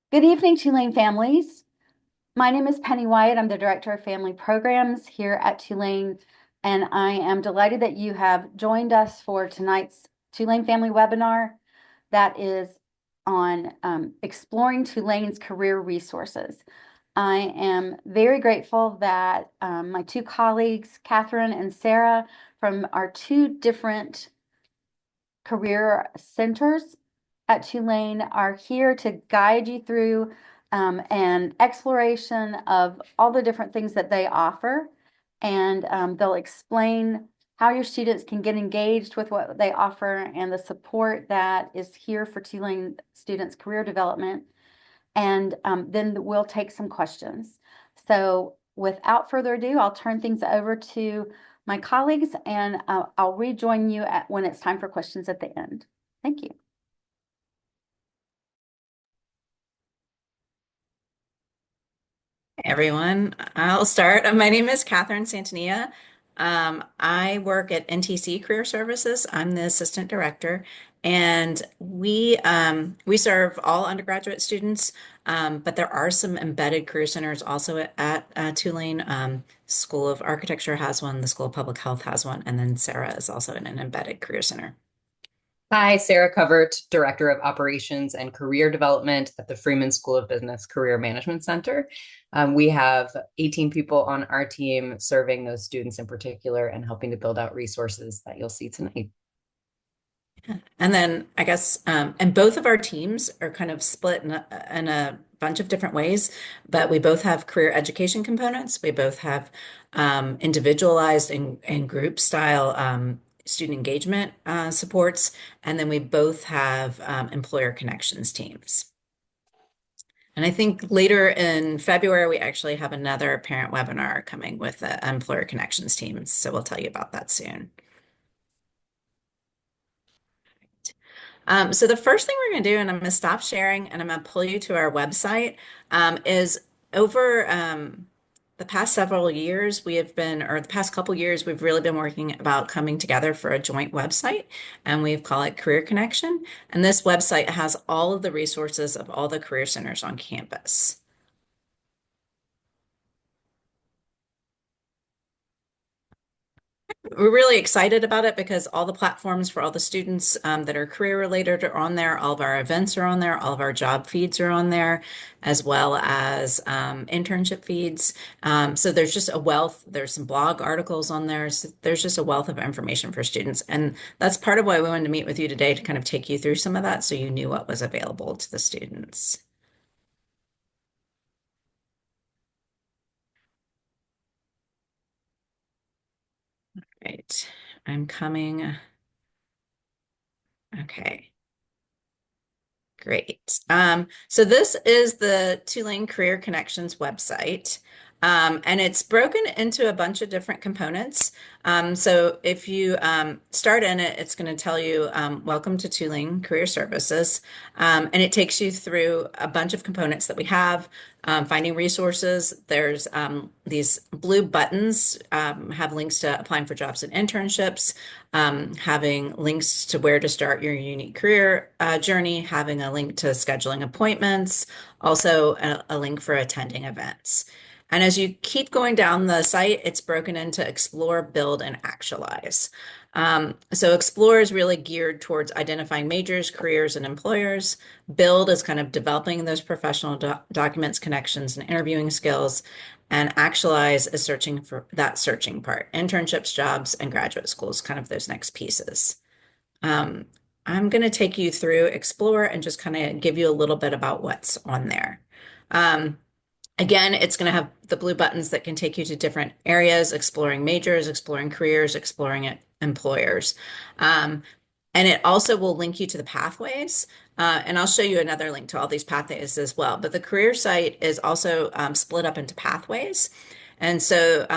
Good evening, Tulane families. My name is Penny Wyatt. I'm the Director of Family Programs here at Tulane, and I am delighted that you have joined us for tonight's Tulane Family webinar that is on exploring Tulane's career resources. I am very grateful that my two colleagues, Catherine and Sarah, from our two different career centers at Tulane are here to guide you through an exploration of all the different things that they offer. And they'll explain how your students can get engaged with what they offer and the support that is here for Tulane students' career development. And then we'll take some questions. So without further ado, I'll turn things over to my colleagues, and I'll rejoin you when it's time for questions at the end. Thank you. Everyone. I'll start. My name is Catherine Santania. I work at NTC Career Services. I'm the assistant director, and we serve all undergraduate students, but there are some embedded career centers also at Tulane. School of Architecture has one, the School of Public Health has one, and then Sarah is also in an embedded career center. Hi, Sarah Covert, Director of Operations and Career Development at the Freeman School of Business Career Management Center. We have 18 people on our team serving those students in particular and helping to build out resources that you'll see tonight. And then I guess, and both of our teams are kind of split in a bunch of different ways, but we both have career education components. We both have individualized and group style student engagement supports. And then we both have employer connections teams. And I think later in February, we actually have another parent webinar coming with the employer connections teams. So we'll tell you about that soon. So the first thing we're going to do, and I'm going to stop sharing and I'm going to pull you to our website, is over the past several years, or the past couple years, we've really been working about coming together for a joint website, and we've called it Career Connection. And this website has all of the resources of all the career centers on campus. We're really excited about it because all the platforms for all the students that are career related are on there. All of our events are on there. All of our job feeds are on there, as well as internship feeds. So there's just a wealth. There's some blog articles on there. So there's just a wealth of information for students. And that's part of why we wanted to meet with you today to kind of take you through some of that so you knew what was available to the students. Right. I'm coming. Okay. Great. So this is the Tulane Career Connections website, and it's broken into a bunch of different components. So if you start in it, it's going to tell you, welcome to Tulane Career Services, and it takes you through a bunch of components that we have. Finding resources, there's these blue buttons have links to applying for jobs and internships, having links to where to start your unique career journey, having a link to scheduling appointments, also a link for attending events. And as you keep going down the site, it's broken into Explore, Build, and Actualize. So Explore is really geared towards identifying majors, careers, and employers. Build is kind of developing those professional documents, connections, and interviewing skills. And Actualize is searching for that searching part, internships, jobs, and graduate schools, kind of those next pieces. I'm going to take you through Explore and just kind of give you a little bit about what's on there. Again, it's going to have the blue buttons that can take you to different areas, exploring majors, exploring careers, exploring employers. And it also will link you to the pathways. And I'll show you another link to all these pathways as well. But the career site is also split up into pathways. And so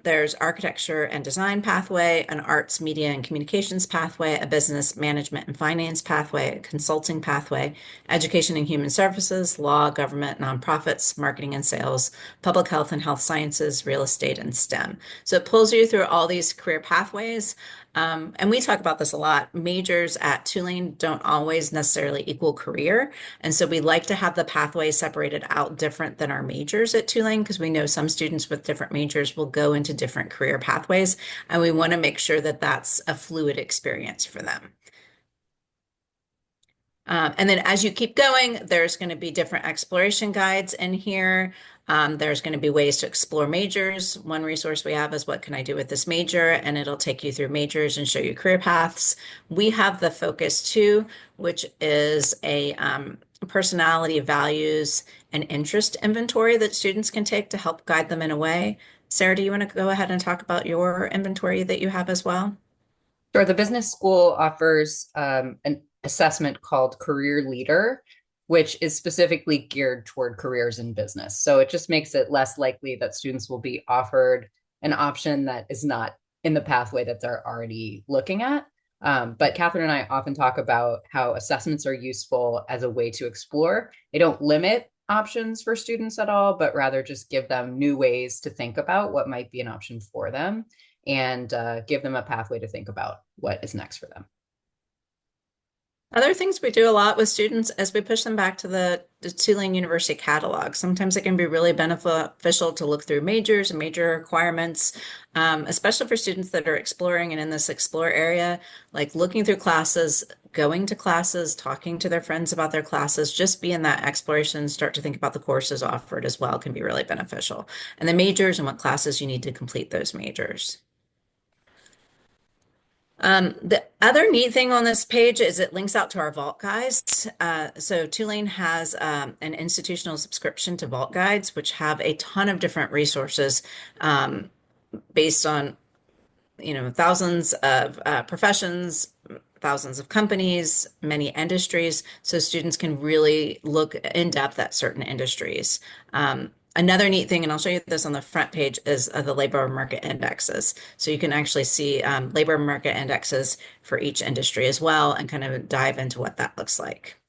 there's architecture and design pathway, an arts, media, and communications pathway, a business management and finance pathway, a consulting pathway, education and human services, law, government, nonprofits, marketing and sales, public health and health sciences, real estate, and STEM. So it pulls you through all these career pathways. And we talk about this a lot. Majors at Tulane don't always necessarily equal career. And so we like to have the pathways separated out different than our majors at Tulane because we know some students with different majors will go into different career pathways. And we want to make sure that that's a fluid experience for them. And then as you keep going, there's going to be different exploration guides in here. There's going to be ways to explore majors. One resource we have is what can I do with this major? And it'll take you through majors and show you career paths. We have the Focus 2, which is a personality, values, and interest inventory that students can take to help guide them in a way. Sarah, do you want to go ahead and talk about your inventory that you have as well? Sure. The business school offers an assessment called Career Leader, which is specifically geared toward careers in business. So it just makes it less likely that students will be offered an option that is not in the pathway that they're already looking at. But Catherine and I often talk about how assessments are useful as a way to explore. They don't limit options for students at all, but rather just give them new ways to think about what might be an option for them and give them a pathway to think about what is next for them. Other things we do a lot with students as we push them back to the Tulane University catalog. Sometimes it can be really beneficial to look through majors and major requirements, especially for students that are exploring and in this explore area, like looking through classes, going to classes, talking to their friends about their classes, just be in that exploration, start to think about the courses offered as well can be really beneficial. And the majors and what classes you need to complete those majors. The other neat thing on this page is it links out to our Vault guides. So Tulane has an institutional subscription to Vault guides, which have a ton of different resources based on thousands of professions, thousands of companies, many industries, so students can really look in depth at certain industries. Another neat thing, and I'll show you this on the front page, is the labor market indexes. So you can actually see labor market indexes for each industry as well and kind of dive into what that looks like.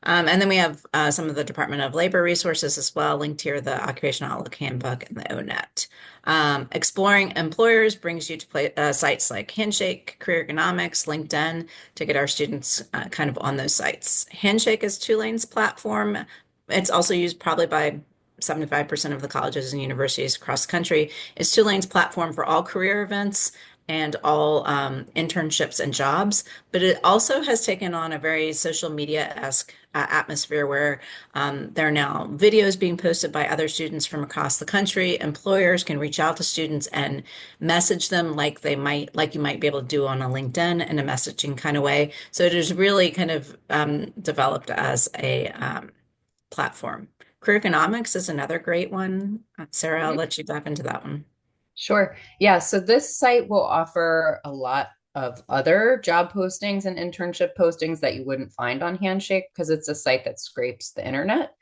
And then we have some of the Department of Labor resources as well, linked here, the Occupational Outlook Handbook and the ONET. Exploring employers brings you to sites like Handshake, Career Economics, LinkedIn to get our students kind of on those sites. Handshake is Tulane's platform. It's also used probably by 75% of the colleges and universities across the country. It's Tulane's platform for all career events and all internships and jobs, but it also has taken on a very social media-esque atmosphere where there are now videos being posted by other students from across the country. Employers can reach out to students and message them like you might be able to do on a LinkedIn in a messaging kind of way. So it is really kind of developed as a platform. Career economics is another great one. Sarah, I'll let you dive into that one. Sure. Yeah. So this site will offer a lot of other job postings and internship postings that you wouldn't find on Handshake because it's a site that scrapes the internet.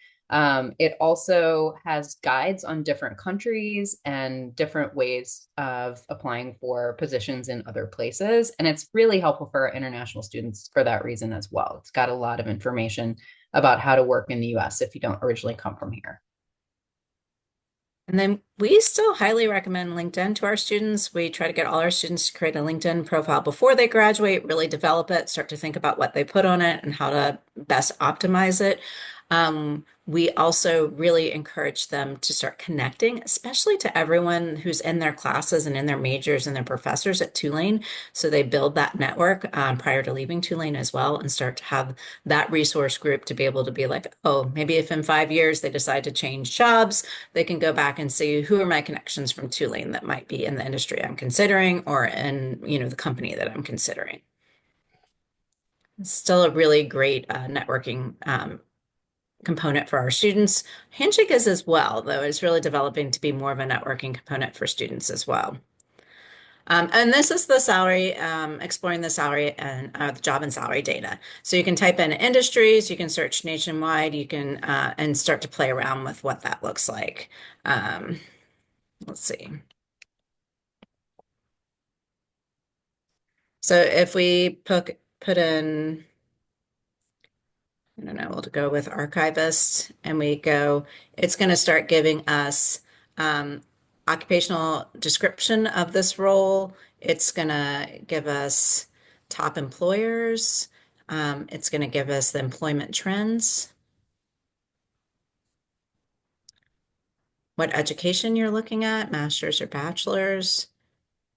It also has guides on different countries and different ways of applying for positions in other places. And it's really helpful for our international students for that reason as well. It's got a lot of information about how to work in the US if you don't originally come from here. And then we still highly recommend LinkedIn to our students. We try to get all our students to create a LinkedIn profile before they graduate, really develop it, start to think about what they put on it and how to best optimize it. We also really encourage them to start connecting, especially to everyone who's in their classes and in their majors and their professors at Tulane. So they build that network prior to leaving Tulane as well and start to have that resource group to be able to be like, oh, maybe if in 5 years they decide to change jobs, they can go back and see who are my connections from Tulane that might be in the industry I'm considering or in, the company that I'm considering. It's still a really great networking component for our students. Handshake is as well, though it's really developing to be more of a networking component for students as well. And this is the salary, exploring the salary and the job and salary data. So you can type in industries, you can search nationwide, you can and start to play around with what that looks like. Let's see. So if we put in, I don't know, we'll go with archivist and we go, it's going to start giving us occupational description of this role. It's going to give us top employers. It's going to give us the employment trends, what education you're looking at, master's or bachelor's.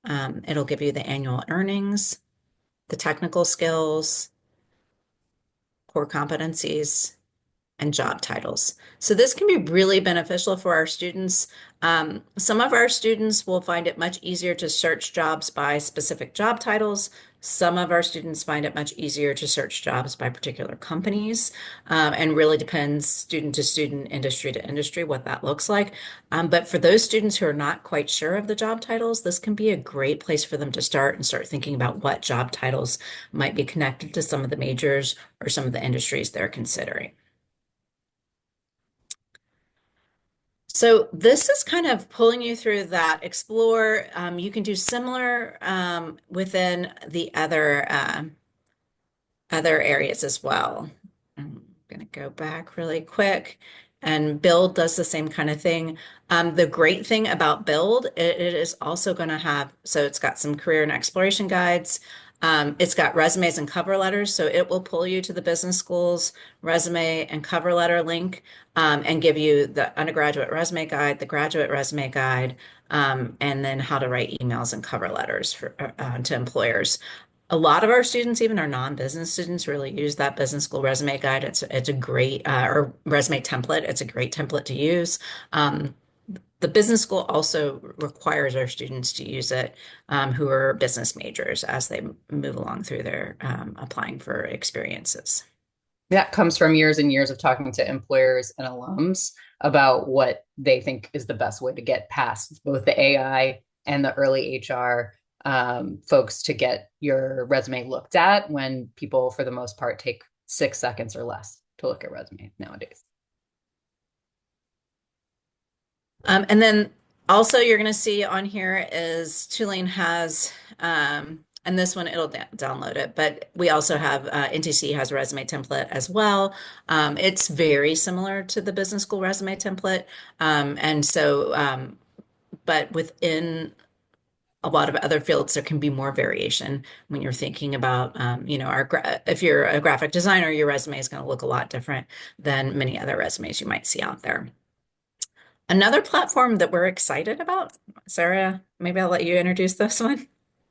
It'll give you the annual earnings, the technical skills, core competencies, and job titles. So this can be really beneficial for our students. Some of our students will find it much easier to search jobs by specific job titles. Some of our students find it much easier to search jobs by particular companies, and really depends student to student, industry to industry, what that looks like. But for those students who are not quite sure of the job titles, this can be a great place for them to start and start thinking about what job titles might be connected to some of the majors or some of the industries they're considering. So this is kind of pulling you through that explore. You can do similar within the other areas as well. I'm going to go back really quick. And Build does the same kind of thing. The great thing about Build, it is also going to have, so it's got some career and exploration guides. It's got resumes and cover letters, so it will pull you to the business school's resume and cover letter link, and give you the undergraduate resume guide, the graduate resume guide, and then how to write emails and cover letters to employers. A lot of our students, even our non-business students, really use that business school resume guide. It's a great or resume template. It's a great template to use. The business school also requires our students to use it, who are business majors, as they move along through their applying for experiences. That comes from years and years of talking to employers and alums about what they think is the best way to get past both the AI and the early HR folks to get your resume looked at, when people, for the most part, take 6 seconds or less to look at resume nowadays. And then also you're going to see on here is Tulane has, and this one it'll download it, but we also have NTC has a resume template as well. It's very similar to the business school resume template. And so, but within a lot of other fields, there can be more variation when you're thinking about, if you're a graphic designer, your resume is going to look a lot different than many other resumes you might see out there. Another platform that we're excited about, Sarah, maybe I'll let you introduce this one.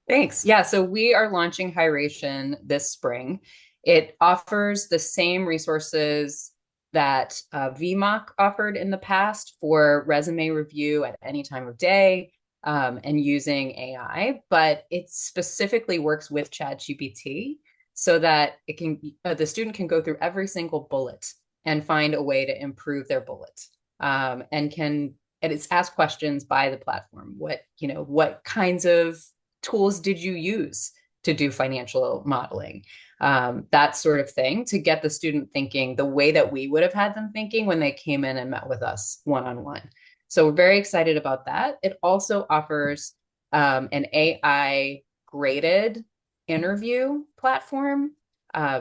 Thanks. Yeah, so we are launching Hiration this spring. It offers the same resources that VMOC offered in the past for resume review at any time of day, and using AI, but it specifically works with ChatGPT so that it can the student can go through every single bullet and find a way to improve their bullet, and it's asked questions by the platform. What kinds of tools did you use to do financial modeling? That sort of thing, to get the student thinking the way that we would have had them thinking when they came in and met with us one-on-one. So we're very excited about that. It also offers an AI graded interview platform,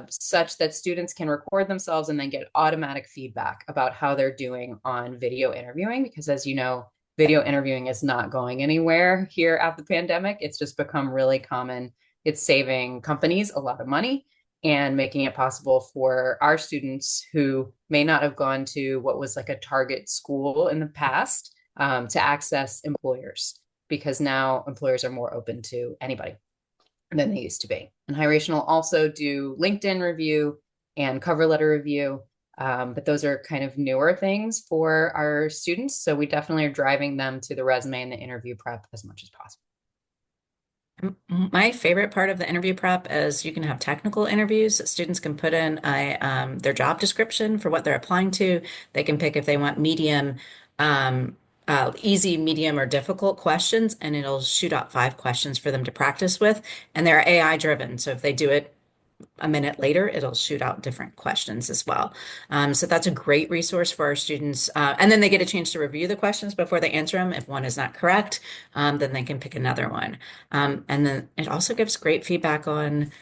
such that students can record themselves and then get automatic feedback about how they're doing on video interviewing. Because as you know, video interviewing is not going anywhere here after the pandemic. It's just become really common. It's saving companies a lot of money and making it possible for our students who may not have gone to what was like a target school in the past, to access employers, because now employers are more open to anybody than they used to be. And Hiration will also do LinkedIn review and cover letter review. But those are kind of newer things for our students. So we definitely are driving them to the resume and the interview prep as much as possible. My favorite part of the interview prep is you can have technical interviews. Students can put in their job description for what they're applying to. They can pick if they want medium, easy, medium, or difficult questions, and it'll shoot out 5 questions for them to practice with. And they're AI driven. So if they do it a minute later, it'll shoot out different questions as well. So that's a great resource for our students. And then they get a chance to review the questions before they answer them. If one is not correct, then they can pick another one. And then it also gives great feedback on,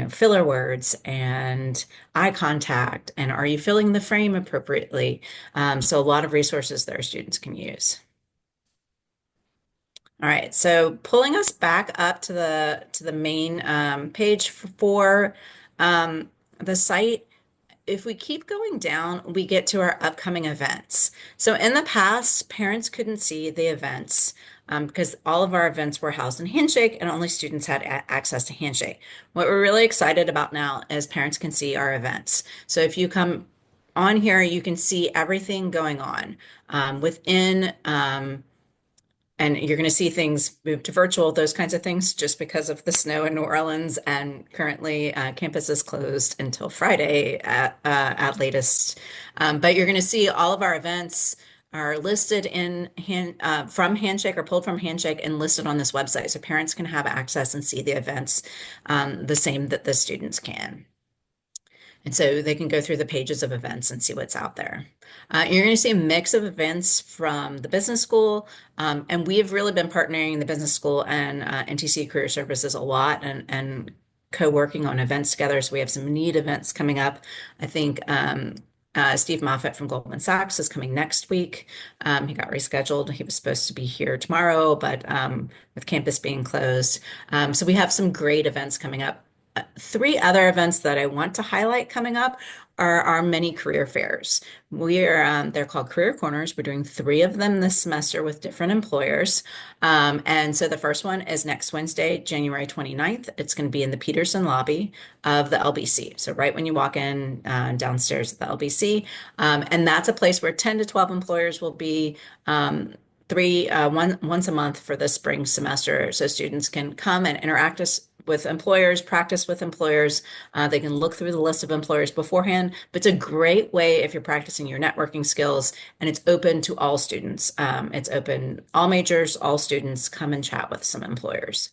filler words and eye contact, and are you filling the frame appropriately? So a lot of resources that our students can use. All right, so pulling us back up to the main page for the site. If we keep going down, we get to our upcoming events. So in the past, parents couldn't see the events because all of our events were housed in Handshake and only students had access to Handshake. What we're really excited about now is parents can see our events. So if you come on here, you can see everything going on within. And you're going to see things move to virtual, those kinds of things, just because of the snow in New Orleans. And currently, campus is closed until Friday at latest. But you're going to see all of our events are listed from Handshake or pulled from Handshake and listed on this website, so parents can have access and see the events the same that the students can. And so they can go through the pages of events and see what's out there. You're going to see a mix of events from the business school, and we have really been partnering the business school and NTC Career Services a lot and co-working on events together. So we have some neat events coming up. I think Steve Moffett from Goldman Sachs is coming next week. He got rescheduled. He was supposed to be here tomorrow, but with campus being closed. So we have some great events coming up. Three other events that I want to highlight coming up are our mini career fairs. They're called Career Corners. We're doing three of them this semester with different employers. And so the first one is next Wednesday, January 29th. It's going to be in the Peterson lobby of the LBC. So right when you walk in downstairs at the LBC. And that's a place where 10 to 12 employers will be once a month for the spring semester. So students can come and interact with employers, practice with employers. They can look through the list of employers beforehand, but it's a great way if you're practicing your networking skills, and it's open to all students. It's open, all majors, all students come and chat with some employers.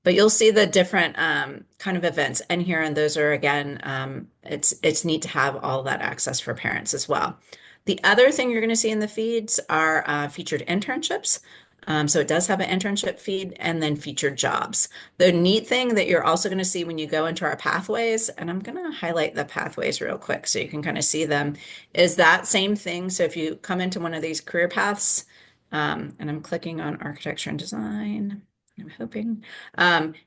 But you'll see the different kind of events in here, and those are, again, it's neat to have all that access for parents as well. The other thing you're going to see in the feeds are featured internships. So it does have an internship feed and then featured jobs. The neat thing that you're also going to see when you go into our pathways, and I'm going to highlight the pathways real quick so you can kind of see them, is that same thing. So if you come into one of these career paths, and I'm clicking on architecture and design, I'm hoping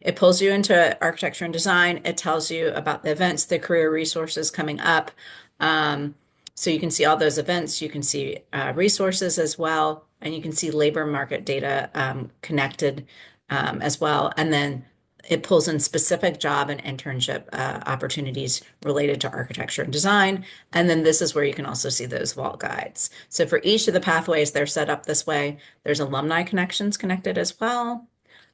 it pulls you into architecture and design. It tells you about the events, the career resources coming up. So you can see all those events. You can see resources as well, and you can see labor market data connected as well. And then it pulls in specific job and internship opportunities related to architecture and design. And then this is where you can also see those vault guides. So for each of the pathways, they're set up this way. There's alumni connections connected as well.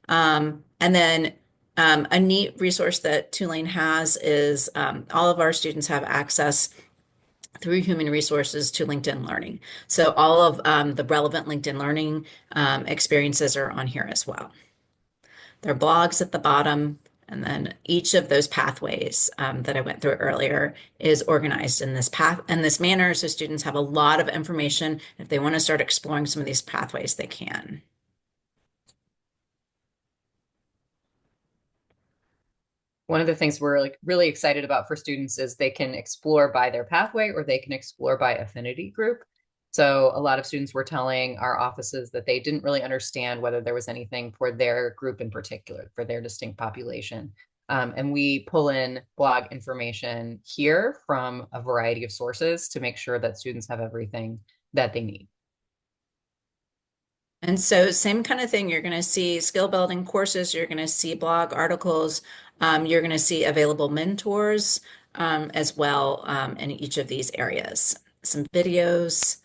And then a neat resource that Tulane has is all of our students have access through human resources to LinkedIn Learning. So all of the relevant LinkedIn Learning experiences are on here as well. There are blogs at the bottom, and then each of those pathways that I went through earlier is organized in this manner, so students have a lot of information. If they want to start exploring some of these pathways, they can. One of the things we're like really excited about for students is they can explore by their pathway or they can explore by affinity group. So a lot of students were telling our offices that they didn't really understand whether there was anything for their group in particular, for their distinct population. And we pull in blog information here from a variety of sources to make sure that students have everything that they need. And so same kind of thing, you're going to see skill building courses, you're going to see blog articles, you're going to see available mentors as well in each of these areas. Some videos,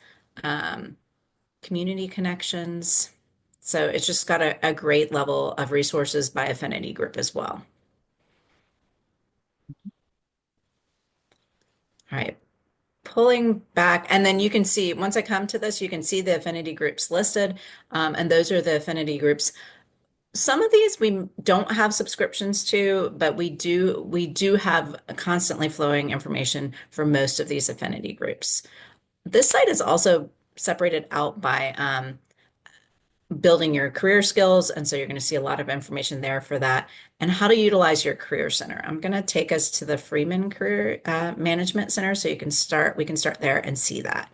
community connections. So it's just got a great level of resources by affinity group as well. All right, pulling back, and then you can see, once I come to this, you can see the affinity groups listed, and those are the affinity groups. Some of these we don't have subscriptions to, but we do have constantly flowing information for most of these affinity groups. This site is also separated out by building your career skills, and so you're going to see a lot of information there for that, and how to utilize your career center. I'm going to take us to the Freeman Career Management Center so we can start there and see that.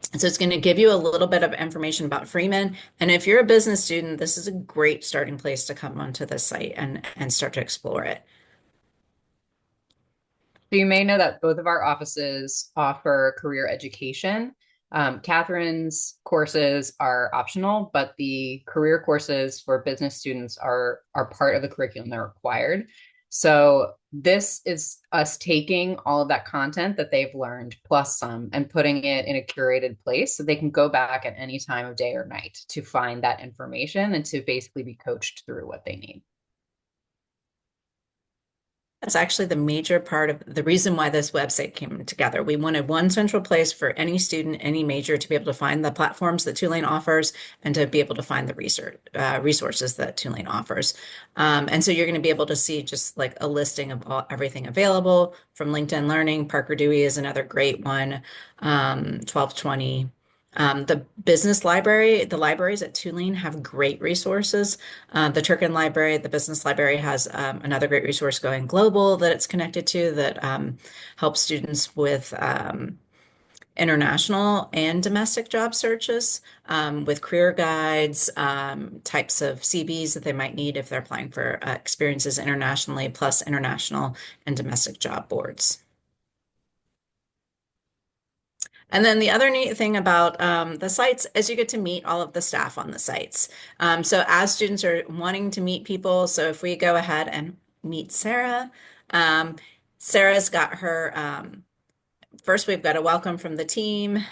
So it's going to give you a little bit of information about Freeman. And if you're a business student, this is a great starting place to come onto the site and start to explore it. So you may know that both of our offices offer career education. Catherine's courses are optional, but the career courses for business students are part of the curriculum. They're required. So this is us taking all of that content that they've learned plus some and putting it in a curated place so they can go back at any time of day or night to find that information and to basically be coached through what they need. That's actually the major part of the reason why this website came together. We wanted one central place for any student, any major to be able to find the platforms that Tulane offers and to be able to find the resources that Tulane offers. And so you're going to be able to see just like a listing of everything available from LinkedIn Learning. Parker Dewey is another great one, 1220. The business library, the libraries at Tulane have great resources. The Turkin Library, the business library has another great resource going global that it's connected to that helps students with international and domestic job searches with career guides, types of CVs that they might need if they're applying for experiences internationally, plus international and domestic job boards. And then the other neat thing about the sites is you get to meet all of the staff on the sites. So as students are wanting to meet people, so if we go ahead and meet Sarah, um, Sarah's got her, first we've got a welcome from the team.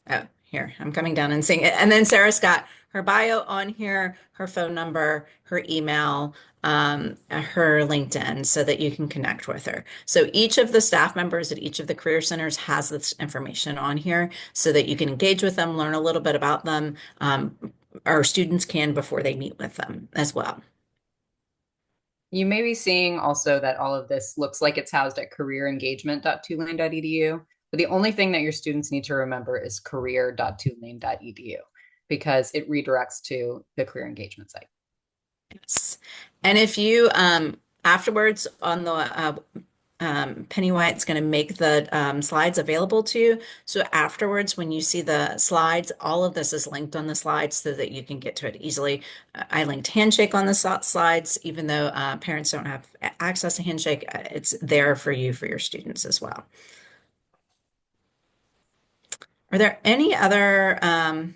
Oh, here, I'm coming down and seeing it. And then Sarah's got her bio on here, her phone number, her email, her LinkedIn so that you can connect with her. So each of the staff members at each of the career centers has this information on here so that you can engage with them, learn a little bit about them. Our students can before they meet with them as well. You may be seeing also that all of this looks like it's housed at careerengagement.tulane.edu, but the only thing that your students need to remember is career.tulane.edu because it redirects to the career engagement site. Yes. And if you afterwards on the Penny White's going to make the slides available to you. So afterwards, when you see the slides, all of this is linked on the slides so that you can get to it easily. I linked Handshake on the slides, even though parents don't have access to Handshake, it's there for you, for your students as well. Are there any other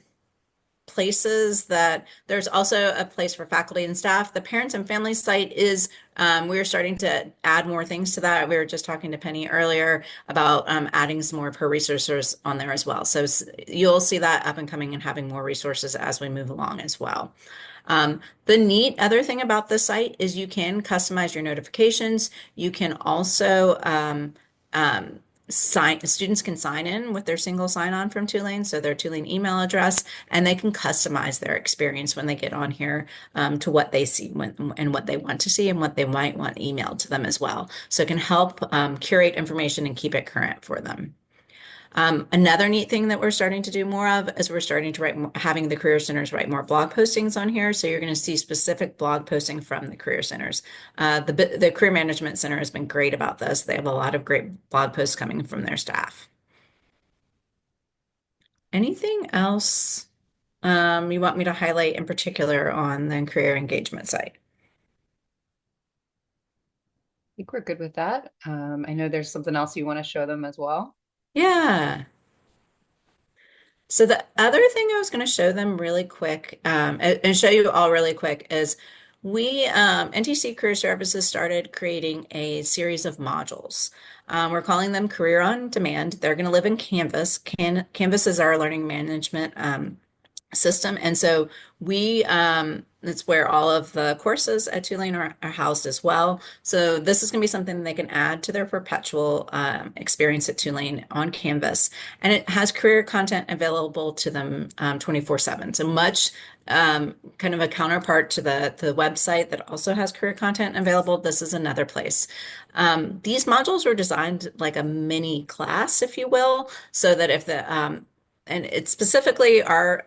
places that there's also a place for faculty and staff? The parents and family site is, we're starting to add more things to that. We were just talking to Penny earlier about adding some more of her resources on there as well. So you'll see that up and coming and having more resources as we move along as well. The neat other thing about this site is you can customize your notifications. You can also students can sign in with their single sign-on from Tulane, so their Tulane email address, and they can customize their experience when they get on here to what they see and what they want to see and what they might want emailed to them as well. So it can help curate information and keep it current for them. Another neat thing that we're starting to do more of is we're starting to write, having the career centers write more blog postings on here. So you're going to see specific blog posting from the career centers. The Career Management Center has been great about this. They have a lot of great blog posts coming from their staff. Anything else you want me to highlight in particular on the career engagement site? I think we're good with that. I know there's something else you want to show them as well. Yeah. So the other thing I was going to show them really quick and show you all really quick is NTC Career Services started creating a series of modules. We're calling them Career on Demand. They're going to live in Canvas. Canvas is our learning management system. And so that's where all of the courses at Tulane are housed as well. So this is going to be something they can add to their perpetual experience at Tulane on Canvas. And it has career content available to them 24/7. So much kind of a counterpart to the website that also has career content available. This is another place. These modules were designed like a mini class, if you will, so that if and it's specifically our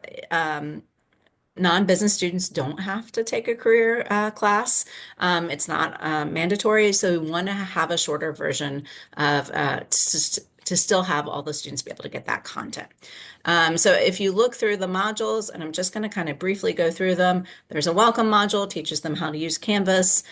non-business students don't have to take a career class. It's not mandatory, so we want to have a shorter version of to to still have all the students be able to get that content. So if you look through the modules, and I'm just going to kind of briefly go through them, there's a welcome module, teaches them how to use Canvas.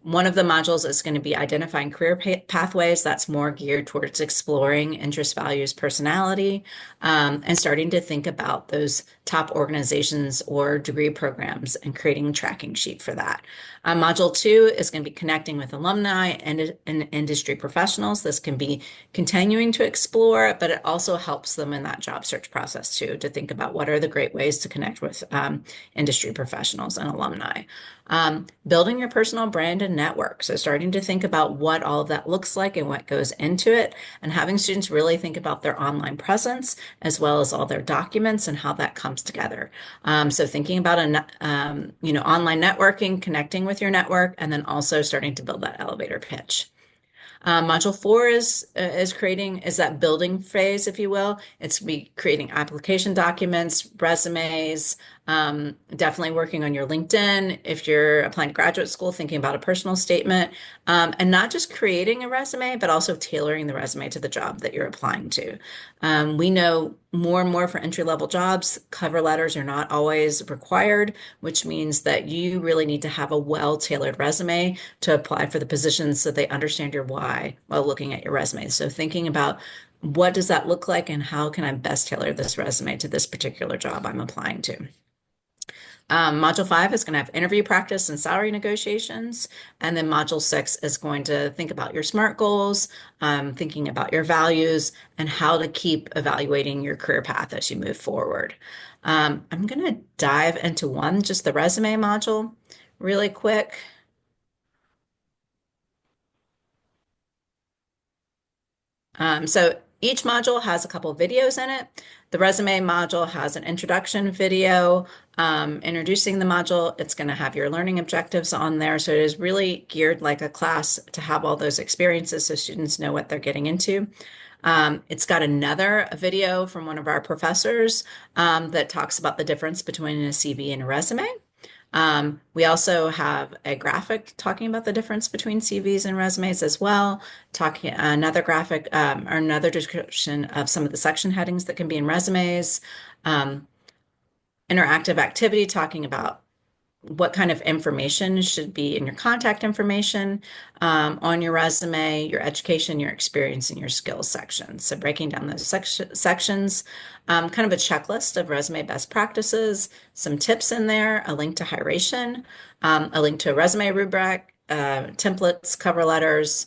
One of the modules is going to be identifying career pathways. That's more geared towards exploring interest, values, personality, and starting to think about those top organizations or degree programs and creating a tracking sheet for that. Module 2 is going to be connecting with alumni and industry professionals. This can be continuing to explore, but it also helps them in that job search process too, to think about what are the great ways to connect with industry professionals and alumni. Building your personal brand and network. So starting to think about what all of that looks like and what goes into it, and having students really think about their online presence as well as all their documents and how that comes together. So thinking about online networking, connecting with your network, and then also starting to build that elevator pitch. Module 4 is that building phase, if you will. It's be creating application documents, resumes, definitely working on your LinkedIn. If you're applying to graduate school, thinking about a personal statement, and not just creating a resume, but also tailoring the resume to the job that you're applying to. We know more and more for entry-level jobs, cover letters are not always required, which means that you really need to have a well-tailored resume to apply for the positions so they understand your why while looking at your resume. So thinking about what does that look like and how can I best tailor this resume to this particular job I'm applying to. Module 5 is going to have interview practice and salary negotiations. And then Module 6 is going to think about your SMART goals, thinking about your values, and how to keep evaluating your career path as you move forward. I'm going to dive into just the resume module really quick. So each module has a couple of videos in it. The resume module has an introduction video introducing the module. It's going to have your learning objectives on there. So it is really geared like a class to have all those experiences so students know what they're getting into. It's got another video from one of our professors that talks about the difference between a CV and a resume. We also have a graphic talking about the difference between CVs and resumes as well, talking another graphic or another description of some of the section headings that can be in resumes, interactive activity talking about what kind of information should be in your contact information on your resume, your education, your experience, and your skills section. So breaking down those sections, kind of a checklist of resume best practices, some tips in there, a link to Hiration, a link to a resume rubric, templates, cover letters,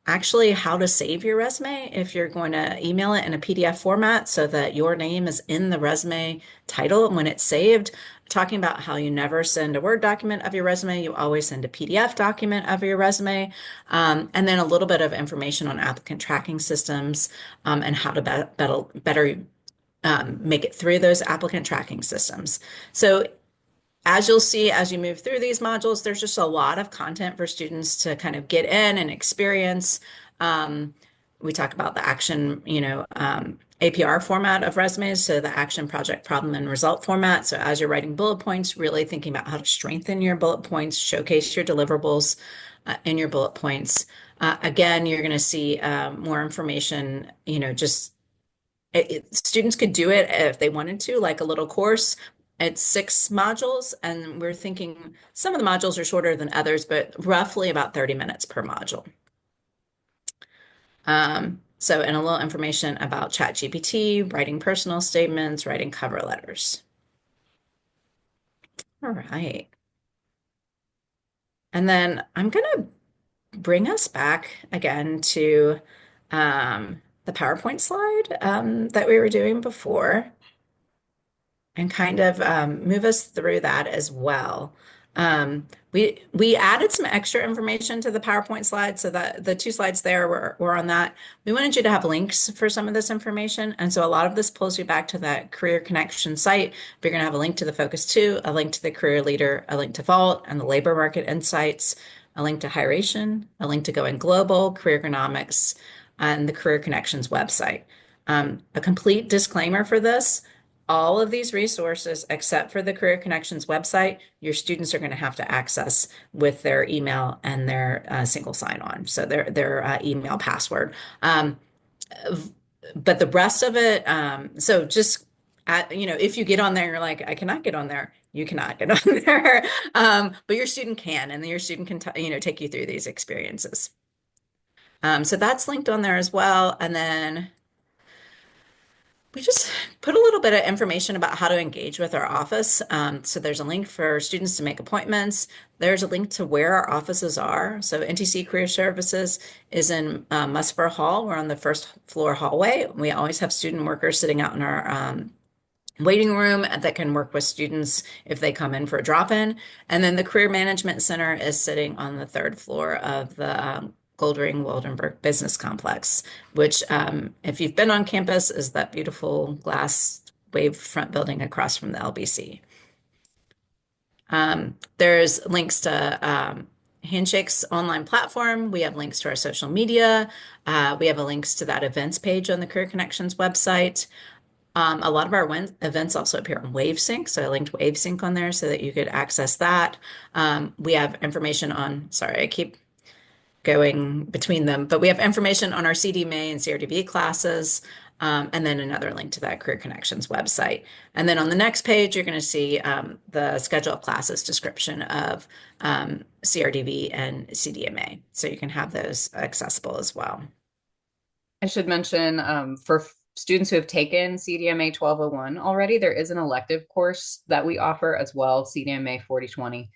actually how to save your resume if you're going to email it in a PDF format so that your name is in the resume title when it's saved. Talking about how you never send a Word document of your resume, you always send a PDF document of your resume, and then a little bit of information on applicant tracking systems and how to better make it through those applicant tracking systems. So as you'll see, as you move through these modules, there's just a lot of content for students to kind of get in and experience. We talk about the action, APR format of resumes, so the action, project, problem, and result format. So as you're writing bullet points, really thinking about how to strengthen your bullet points, showcase your deliverables in your bullet points. Again, you're going to see more information, students could do it if they wanted to, like a little course. It's 6 modules, and we're thinking some of the modules are shorter than others, but roughly about 30 minutes per module. And a little information about ChatGPT, writing personal statements, writing cover letters. All right. And then I'm going to bring us back again to the PowerPoint slide that we were doing before and kind of move us through that as well. We added some extra information to the PowerPoint slides, so that the 2 slides there were on that. We wanted you to have links for some of this information, and so a lot of this pulls you back to that Career Connection site. You're going to have a link to the Focus 2, a link to the Career Leader, a link to Vault and the Labor Market Insights, a link to Hiration, a link to Going Global, Career Ergonomics, and the Career Connections website. A complete disclaimer for this: all of these resources, except for the Career Connections website, your students are going to have to access with their email and their single sign-on, so their email password. but the rest of it, so just if you get on there, you're like, I cannot get on there. You cannot get on there, but your student can, and your student can, take you through these experiences. So that's linked on there as well, and then we just put a little bit of information about how to engage with our office. So there's a link for students to make appointments. There's a link to where our offices are. So NTC Career Services is in Musper Hall. We're on the first floor hallway. We always have student workers sitting out in our waiting room that can work with students if they come in for a drop-in. And then the Career Management Center is sitting on the third floor of the Goldring Wildenberg Business Complex, which, if you've been on campus, is that beautiful glass wave front building across from the LBC. There's links to Handshake's online platform. We have links to our social media. We have links to that events page on the Career Connections website. A lot of our events also appear on WaveSync, so I linked WaveSync on there so that you could access that. We have information on, sorry, I keep going between them, but we have information on our CDMA and CRDB classes, and then another link to that Career Connections website. And then on the next page, you're going to see the schedule of classes description of CRDB and CDMA, so you can have those accessible as well. I should mention for students who have taken CDMA 1201 already, there is an elective course that we offer as well, CDMA 4020,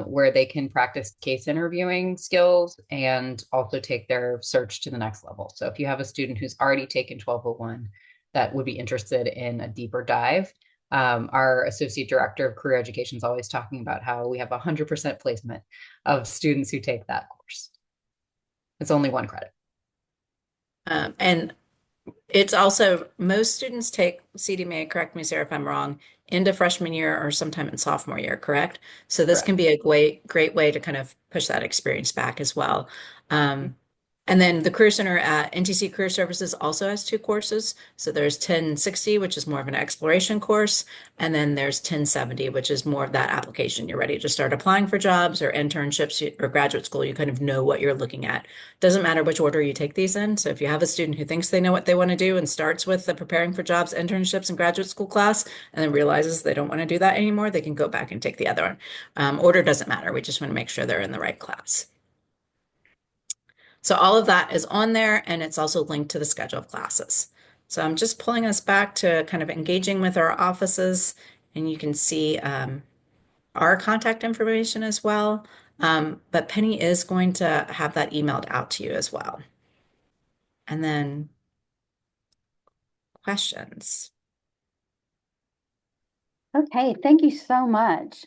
where they can practice case interviewing skills and also take their search to the next level. So if you have a student who's already taken 1201 that would be interested in a deeper dive, our associate director of career education is always talking about how we have 100% placement of students who take that course. It's only 1 credit. And it's also, most students take CDMA, correct me, Sarah, if I'm wrong, into freshman year or sometime in sophomore year, correct? So this Correct. can be a great way to kind of push that experience back as well. And then the Career Center at NTC Career Services also has 2 courses. So there's 1060, which is more of an exploration course. And then there's 1070, which is more of that application. You're ready to start applying for jobs or internships or graduate school. You kind of know what you're looking at. Doesn't matter which order you take these in. So if you have a student who thinks they know what they want to do and starts with the preparing for jobs, internships, and graduate school class, and then realizes they don't want to do that anymore, they can go back and take the other one. Order doesn't matter. We just want to make sure they're in the right class. So all of that is on there, and it's also linked to the schedule of classes. So I'm just pulling us back to kind of engaging with our offices, and you can see our contact information as well. But Penny is going to have that emailed out to you as well. And then questions. Okay, thank you so much.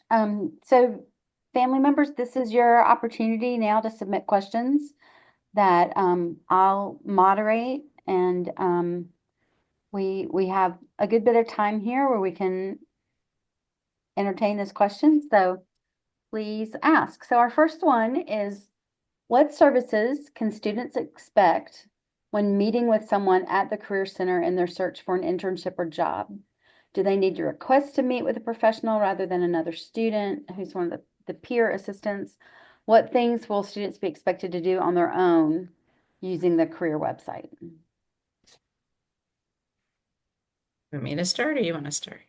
So family members, this is your opportunity now to submit questions that I'll moderate, and we have a good bit of time here where we can entertain this question. So please ask. So our first one is, what services can students expect when meeting with someone at the Career Center in their search for an internship or job? Do they need to request to meet with a professional rather than another student who's one of the peer assistants? What things will students be expected to do on their own using the career website? Want me to start, or you want to start?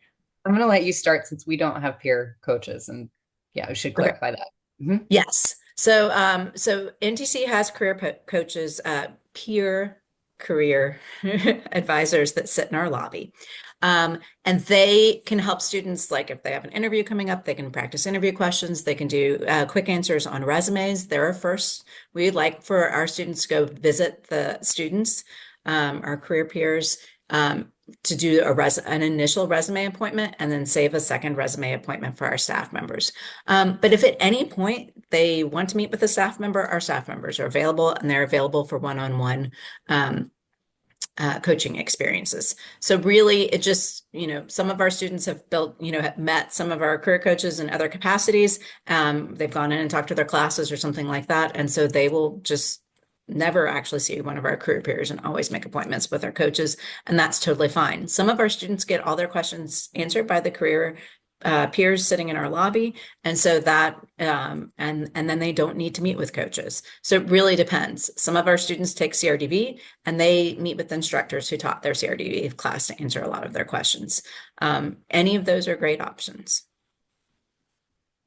I'm going to let you start since we don't have peer coaches, and yeah, I should clarify that. Mm-hmm. Yes. So, so NTC has career coaches, peer career advisors that sit in our lobby. And they can help students, like if they have an interview coming up, they can practice interview questions. They can do quick answers on resumes. They're first. We'd like for our students to go visit the students, our career peers, to do an initial resume appointment and then save a second resume appointment for our staff members. But if at any point they want to meet with a staff member, our staff members are available, and they're available for one-on-one coaching experiences. So really, it just, some of our students have have met some of our career coaches in other capacities. They've gone in and talked to their classes or something like that. And so they will just never actually see one of our career peers and always make appointments with our coaches. And that's totally fine. Some of our students get all their questions answered by the career peers sitting in our lobby. And so that, and then they don't need to meet with coaches. So it really depends. Some of our students take CRDV and they meet with instructors who taught their CRDV class to answer a lot of their questions. Any of those are great options.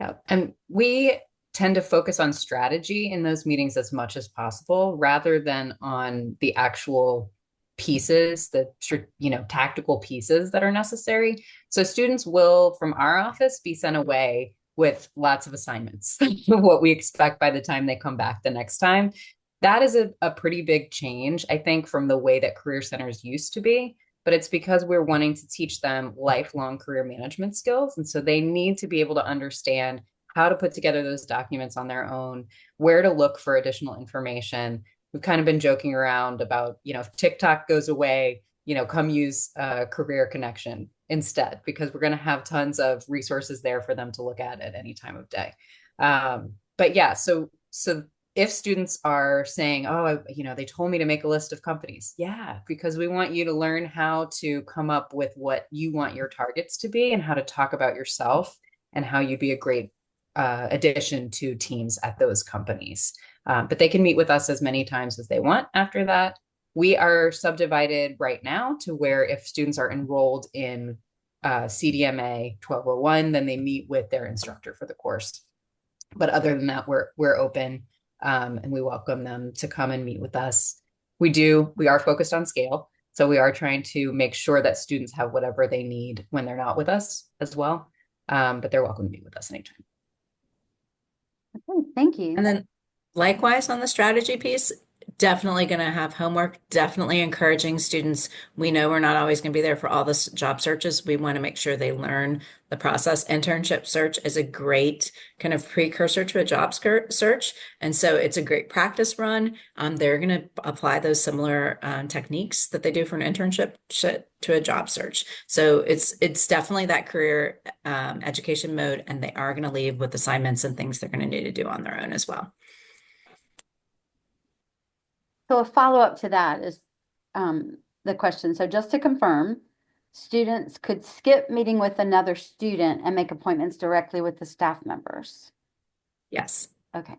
Yeah. And we tend to focus on strategy in those meetings as much as possible rather than on the actual pieces, the tactical pieces that are necessary. So students will, from our office, be sent away with lots of assignments, what we expect by the time they come back the next time. That is a pretty big change, I think, from the way that career centers used to be. But it's because we're wanting to teach them lifelong career management skills. And so they need to be able to understand how to put together those documents on their own, where to look for additional information. We've kind of been joking around about, if TikTok goes away, come use Career Connection instead, because we're going to have tons of resources there for them to look at any time of day. But yeah, so if students are saying, oh, they told me to make a list of companies. Yeah, because we want you to learn how to come up with what you want your targets to be and how to talk about yourself and how you'd be a great addition to teams at those companies. But they can meet with us as many times as they want after that. We are subdivided right now to where if students are enrolled in CDMA 1201, then they meet with their instructor for the course. But other than that, we're open. And we welcome them to come and meet with us. We are focused on scale. So we are trying to make sure that students have whatever they need when they're not with us as well. But they're welcome to meet with us anytime. Okay, thank you. And then likewise on the strategy piece, definitely going to have homework, definitely encouraging students. We know we're not always going to be there for all the job searches. We want to make sure they learn the process. Internship search is a great kind of precursor to a job search. And so it's a great practice run. They're going to apply those similar techniques that they do for an internship to a job search. So it's definitely that career education mode, and they are going to leave with assignments and things they're going to need to do on their own as well. So a follow-up to that is the question. So just to confirm, students could skip meeting with another student and make appointments directly with the staff members. Yes. Okay.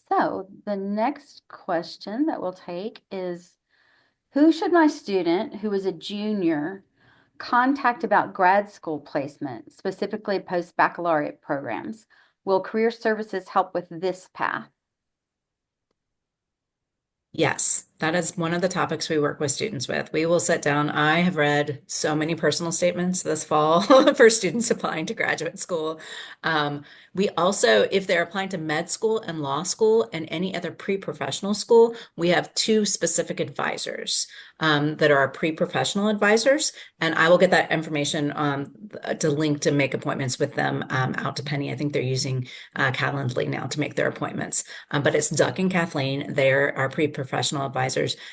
So the next question that we'll take is, who should my student who is a junior contact about grad school placement, specifically post-baccalaureate programs? Will career services help with this path? Yes, that is one of the topics we work with students with. We will sit down. I have read so many personal statements this fall for students applying to graduate school. We also, if they're applying to med school and law school and any other pre-professional school, we have two specific advisors that are our pre-professional advisors. And I will get that information to link to make appointments with them out to Penny. I think they're using Calendly now to make their appointments. But it's Doug and Kathleen. They're our pre-professional advisors.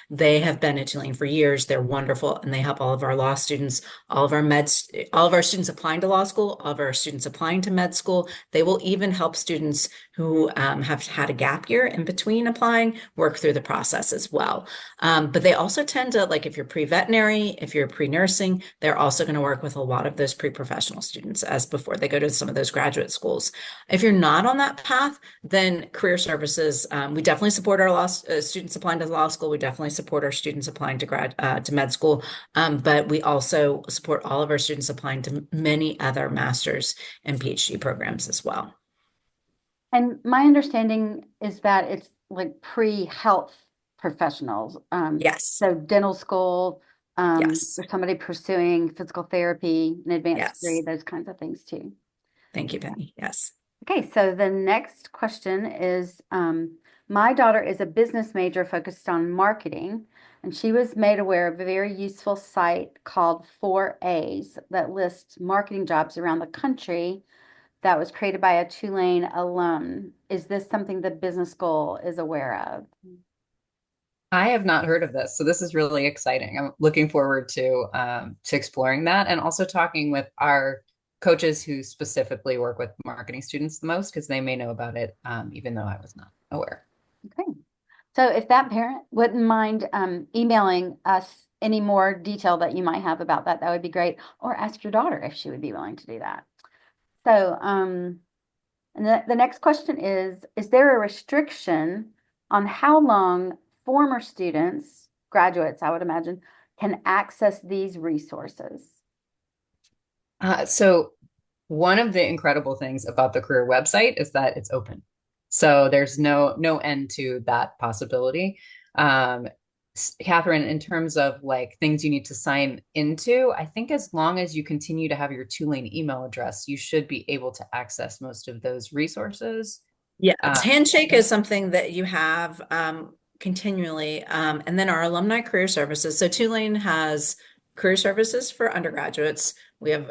They have been at Tulane for years. They're wonderful, and they help all of our law students, all of our students applying to law school, all of our students applying to med school. They will even help students who have had a gap year in between applying work through the process as well. But they also tend to, like, if you're pre-veterinary, if you're pre-nursing, they're also going to work with a lot of those pre-professional students as before they go to some of those graduate schools. If you're not on that path, then career services, we definitely support our law students applying to law school. We definitely support our students applying to med school, but we also support all of our students applying to many other master's and PhD programs as well. And my understanding is that it's like pre-health professionals. Yes. So dental school, Yes. or somebody pursuing physical therapy, an advanced Yes. degree, those kinds of things too. Thank you, Penny. Yes. Okay, so the next question is, my daughter is a business major focused on marketing, and she was made aware of a very useful site called 4A's that lists marketing jobs around the country that was created by a Tulane alum. Is this something the business school is aware of? I have not heard of this, so this is really exciting. I'm looking forward to exploring that, and also talking with our coaches who specifically work with marketing students the most, because they may know about it, even though I was not aware. Okay. So if that parent wouldn't mind emailing us any more detail that you might have about that, that would be great. Or ask your daughter if she would be willing to do that. So, and the next question is there a restriction on how long former students, graduates, I would imagine, can access these resources? So one of the incredible things about the career website is that it's open. So there's no end to that possibility. Um, Catherine, in terms of like things you need to sign into, I think as long as you continue to have your Tulane email address, you should be able to access most of those resources. Yeah, Uh, Handshake is something that you have continually. And then our alumni career services. So Tulane has career services for undergraduates. We have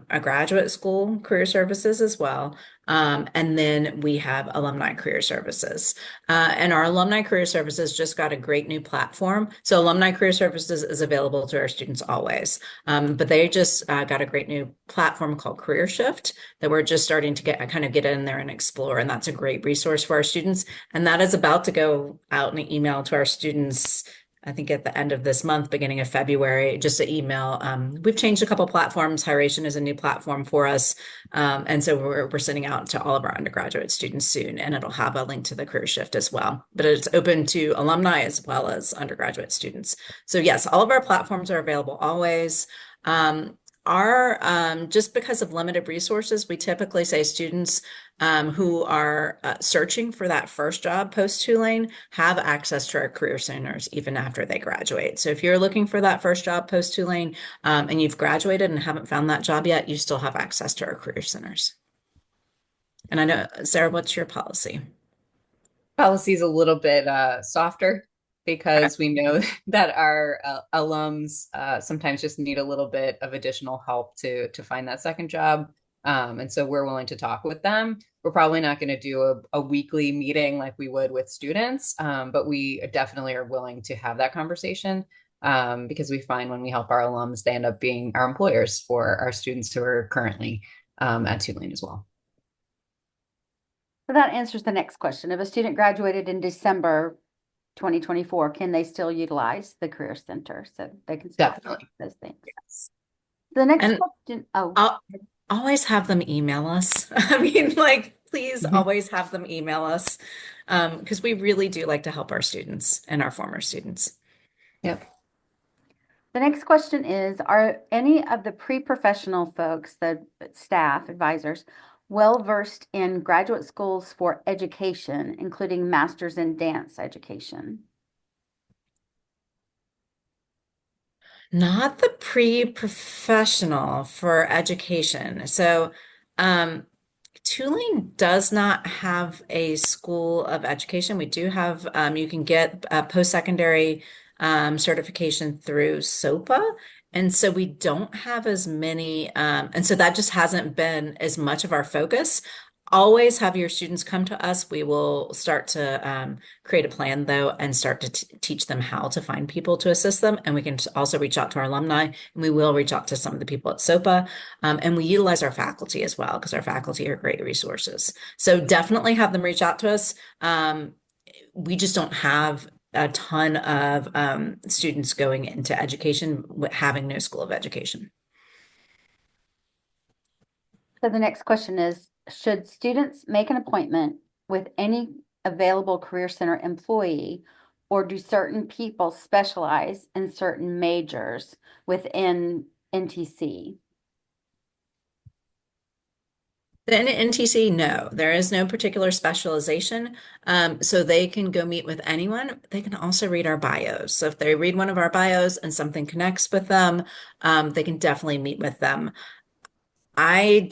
a graduate school career services as well. And then we have alumni career services. And our alumni career services just got a great new platform. So alumni career services is available to our students always. But they just got a great new platform called Career Shift that we're just starting to get in there and explore. And that's a great resource for our students. And that is about to go out in an email to our students, I think at the end of this month, beginning of February, just an email. We've changed a couple platforms. Hiration is a new platform for us. And so we're sending out to all of our undergraduate students soon, and it'll have a link to the career shift as well. But it's open to alumni as well as undergraduate students. So yes, all of our platforms are available always. Our just because of limited resources, we typically say students who are searching for that first job post Tulane have access to our career centers even after they graduate. So if you're looking for that first job post Tulane and you've graduated and haven't found that job yet, you still have access to our career centers. And I know, Sarah, what's your policy? Policy is a little bit softer Okay. because we know that our alums sometimes just need a little bit of additional help to find that second job. And so we're willing to talk with them. We're probably not going to do a weekly meeting like we would with students, but we definitely are willing to have that conversation because we find when we help our alums, they end up being our employers for our students who are currently at Tulane as well. So that answers the next question. If a student graduated in December 2024, can they still utilize the Career Center? So they can still do Definitely. those things. Yes. The next And question, oh, I'll always have them email us. I mean, like, please Mhm. always have them email us because we really do like to help our students and our former students. Yep. the next question is, are any of the pre-professional folks, the staff advisors, well-versed in graduate schools for education, including masters in dance education? Not the pre-professional for education. So, um, Tulane does not have a school of education. We do have, you can get a post-secondary certification through SOPA. And so we don't have as many, and so that just hasn't been as much of our focus. Always have your students come to us. We will start to create a plan though and start to teach them how to find people to assist them. And we can also reach out to our alumni and we will reach out to some of the people at SOPA. And we utilize our faculty as well because our faculty are great resources. So definitely have them reach out to us. We just don't have a ton of students going into education having no school of education. So the next question is, should students make an appointment with any available Career Center employee, or do certain people specialize in certain majors within NTC? In NTC, no, there is no particular specialization. So they can go meet with anyone. They can also read our bios. So if they read one of our bios and something connects with them, they can definitely meet with them. I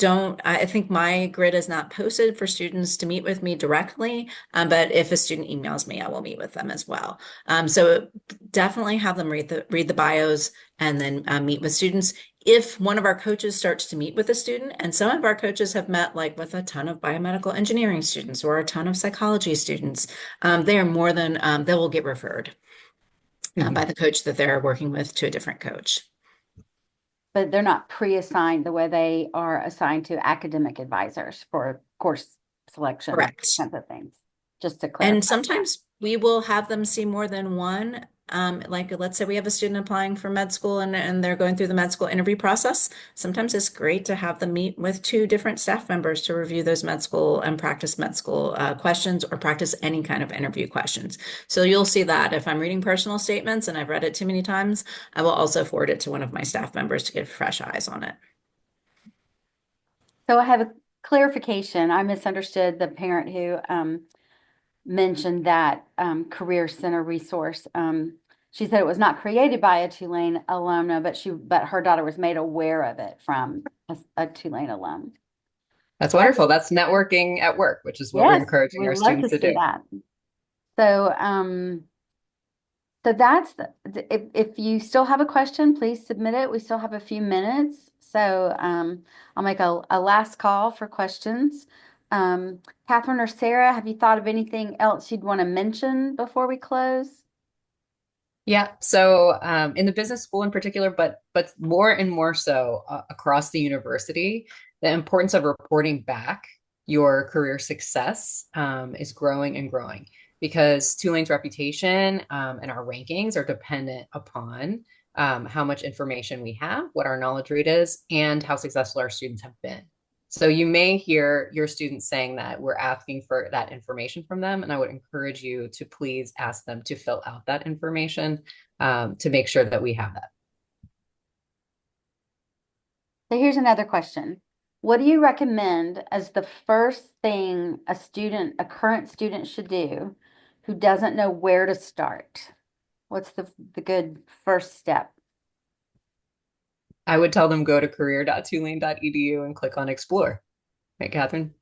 think my grid is not posted for students to meet with me directly, but if a student emails me, I will meet with them as well. So definitely have them read the bios and then meet with students. If one of our coaches starts to meet with a student, and some of our coaches have met like with a ton of biomedical engineering students or a ton of psychology students, they are more than they will get referred Mhm. by the coach that they're working with to a different coach. But they're not pre-assigned the way they are assigned to academic advisors for course selection, Correct. kinds of things, just to And clarify. sometimes we will have them see more than one Like let's say we have a student applying for med school and they're going through the med school interview process. Sometimes it's great to have them meet with two different staff members to review those med school and practice med school questions or practice any kind of interview questions. So you'll see that if I'm reading personal statements and I've read it too many times, I will also forward it to one of my staff members to get fresh eyes on it. So I have a clarification. I misunderstood the parent who mentioned that Career Center resource. She said it was not created by a Tulane alumna, but her daughter was made aware of it from a Tulane alum. That's wonderful. That's networking at work, which is what we're Yes, encouraging we'd our love to students to see do. that. So, so that's if you still have a question, please submit it. We still have a few minutes. So I'll make a last call for questions. Catherine or Sarah, have you thought of anything else you'd want to mention before we close? Yeah. So in the business school in particular, but more and more so across the university, the importance of reporting back your career success is growing and growing because Tulane's reputation and our rankings are dependent upon how much information we have, what our knowledge rate is, and how successful our students have been. So you may hear your students saying that we're asking for that information from them, and I would encourage you to please ask them to fill out that information to make sure that we have that. So here's another question. What do you recommend as the first thing a current student should do who doesn't know where to start? What's the good first step? I would tell them go to career.tulane.edu and click on explore. Right, Catherine?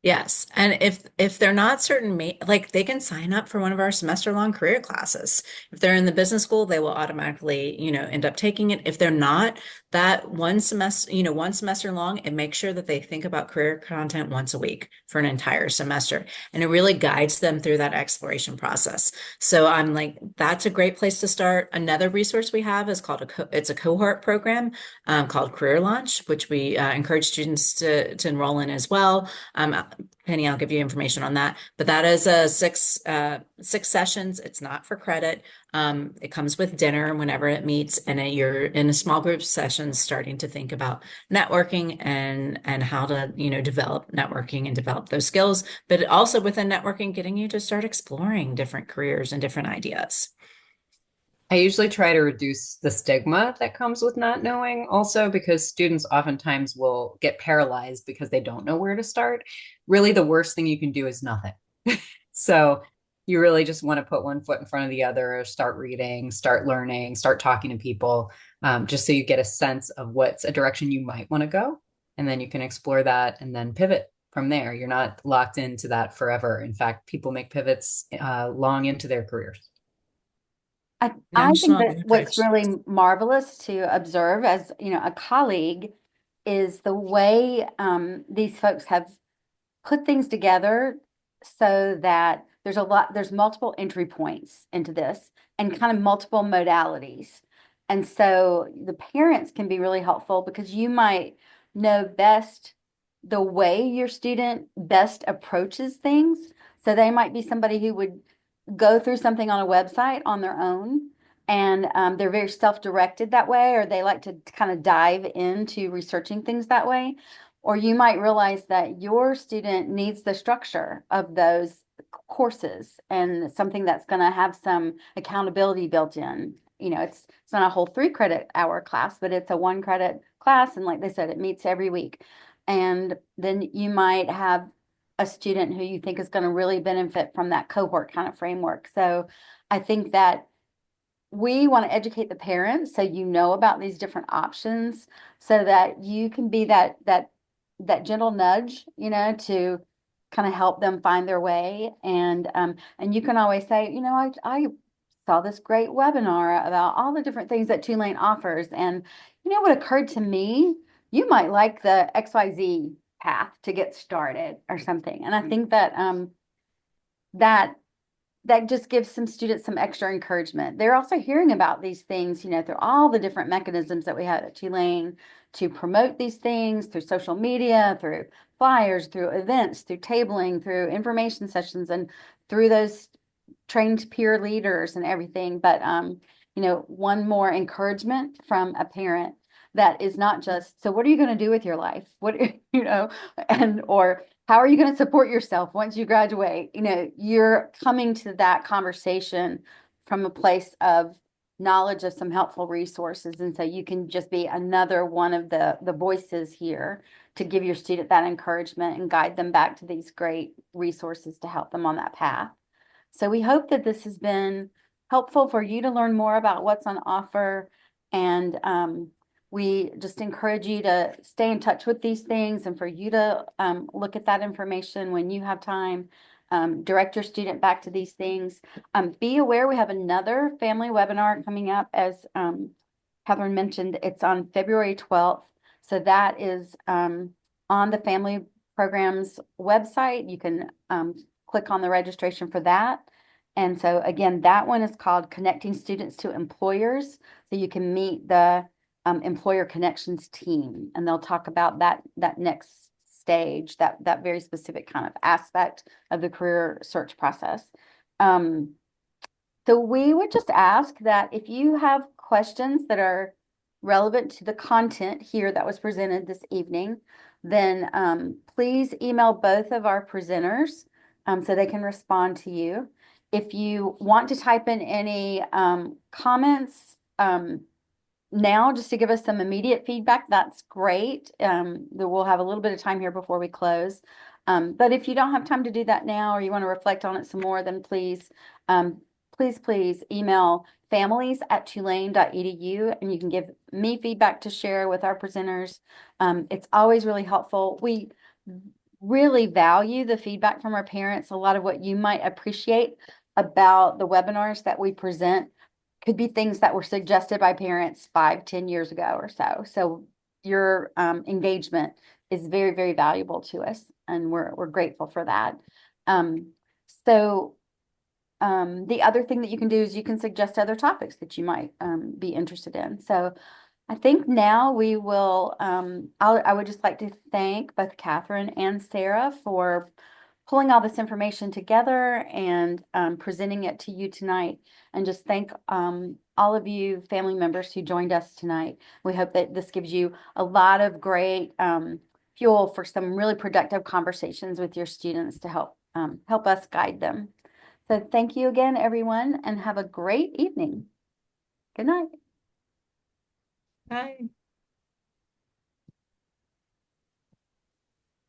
Yes. And if they're not certain, like they can sign up for one of our semester-long career classes. If they're in the business school, they will automatically, end up taking it. If they're not, that one semester long, and make sure that they think about career content once a week for an entire semester. And it really guides them through that exploration process. So I'm like, that's a great place to start. Another resource we have is called it's a cohort program called Career Launch, which we encourage students to enroll in as well. Penny, I'll give you information on that. But that is a six sessions. It's not for credit. It comes with dinner whenever it meets, and you're in a small group session starting to think about networking and how to develop networking and develop those skills. But also within networking, getting you to start exploring different careers and different ideas. I usually try to reduce the stigma that comes with not knowing also because students oftentimes will get paralyzed because they don't know where to start. Really, the worst thing you can do is nothing. So you really just want to put one foot in front of the other, start reading, start learning, start talking to people, just so you get a sense of what's a direction you might want to go. And then you can explore that and then pivot from there. You're not locked into that forever. In fact, people make pivots long into their careers. I think National that what's approach. really marvelous to observe as, a colleague is the way these folks have put things together so that there's multiple entry points into this and kind of multiple modalities. And so the parents can be really helpful because you might know best the way your student best approaches things. So they might be somebody who would go through something on a website on their own. And they're very self-directed that way, or they like to kind of dive into researching things that way. Or you might realize that your student needs the structure of those courses and something that's going to have some accountability built in. It's not a whole 3 credit hour class, but it's a 1 credit class. And like they said, it meets every week. And then you might have a student who you think is going to really benefit from that cohort kind of framework. So I think that we want to educate the parents so you know about these different options so that you can be that gentle nudge, to kind of help them find their way. And you can always say, I saw this great webinar about all the different things that Tulane offers. And what occurred to me, you might like the XYZ path to get started or something. And I think that that just gives some students some extra encouragement. They're also hearing about these things, through all the different mechanisms that we have at Tulane to promote these things through social media, through flyers, through events, through tabling, through information sessions, and through those trained peer leaders and everything, but you know, one more encouragement from a parent that is not just, so what are you going to do with your life? What, you know, and or how are you going to support yourself once you graduate? You know, you're coming to that conversation from a place of knowledge of some helpful resources. And so you can just be another one of the voices here to give your student that encouragement and guide them back to these great resources to help them on that path. So we hope that this has been helpful for you to learn more about what's on offer. And we just encourage you to stay in touch with these things and for you to look at that information when you have time. Direct your student back to these things. Be aware we have another family webinar coming up, as Catherine mentioned. It's on February 12th. So that is on the family programs website. You can click on the registration for that. And so again, that one is called Connecting Students to Employers. So you can meet the employer connections team, and they'll talk about that next stage, that very specific kind of aspect of the career search process. So we would just ask that if you have questions that are relevant to the content here that was presented this evening, then please email both of our presenters so they can respond to you. If you want to type in any comments now, just to give us some immediate feedback, that's great. We'll have a little bit of time here before we close. But if you don't have time to do that now, or you want to reflect on it some more, then please email families@tulane.edu, and you can give me feedback to share with our presenters. It's always really helpful. We really value the feedback from our parents. A lot of what you might appreciate about the webinars that we present could be things that were suggested by parents 5-10 years ago or so. So your engagement is very, very valuable to us, and we're grateful for that. So the other thing that you can do is you can suggest other topics that you might be interested in. So I think now we will, I would just like to thank both Catherine and Sarah for pulling all this information together and presenting it to you tonight, and just thank all of you family members who joined us tonight. We hope that this gives you a lot of great fuel for some really productive conversations with your students to help us guide them. So thank you again, everyone, and have a great evening. Good night. Bye.